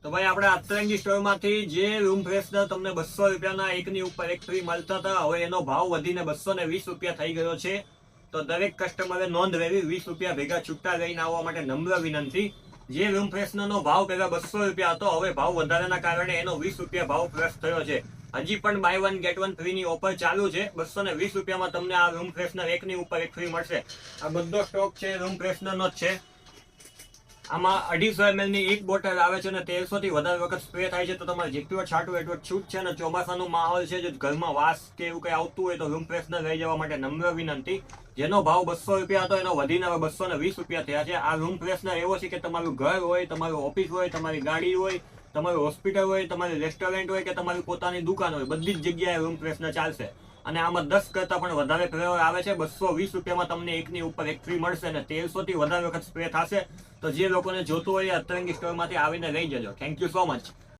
તો ભાઈ આપણે અતરંગી સ્ટોરમાંથી જે રૂમ ફ્રેશનર તમને 200 રૂપિયાના એકની ઉપર એક ફ્રી મળતા હતા, હવે એનો ભાવ વધીને 220 રૂપિયા થઈ ગયો છે. તો દરેક કસ્ટમરે નોંધ લેવી, 20 રૂપિયા ભેગા છૂટા લઈને આવવા માટે નમ્ર વિનંતી. જે રૂમ ફ્રેશનરનો ભાવ પહેલા 200 રૂપિયા હતો, હવે ભાવ વધારાના કારણે એનો 20 રૂપિયા ભાવ પ્લસ થયો છે. હજી પણ buy one get one free ની ઓફર ચાલુ છે. 220 રૂપિયામાં તમને આ રૂમ ફ્રેશનર એકની ઉપર એક ફ્રી મળશે. આ બધો સ્ટોક છે રૂમ ફ્રેશનર નો જ છે. આમાં 250 ml ની એક બોટલ આવે છે અને 1300 થી વધારે વખત સ્પ્રે થાય છે. તો તમારે જેટલું છાંટવું એટલું છૂટ છે. અને ચોમાસાનો માહોલ છે, જો ઘરમાં વાસ કે એવું કઈ આવતું હોય તો રૂમ ફ્રેશનર લઈ જવા માટે નમ્ર વિનંતી. જેનો ભાવ 200 રૂપિયા હતો એનો વધીને હવે 220 રૂપિયા થયા છે. આ રૂમ ફ્રેશનર એવો છે કે તમારું ઘર હોય, તમારું ઓફિસ હોય, તમારી ગાડી હોય, તમારું હોસ્પિટલ હોય, તમારી રેસ્ટોરન્ટ હોય કે તમારી પોતાની દુકાન હોય, બધી જ જગ્યાએ રૂમ ફ્રેશનર ચાલશે. અને આમાં 10 કરતા પણ વધારે ફ્લેવર આવે છે. 220 રૂપિયામાં તમને એકની ઉપર એક ફ્રી મળશે અને 1300 થી વધારે વખત સ્પ્રે થશે. તો જે લોકોને જોતું હોય એ અતરંગી સ્ટોરમાંથી આવીને લઈ જજો. Thank you so much.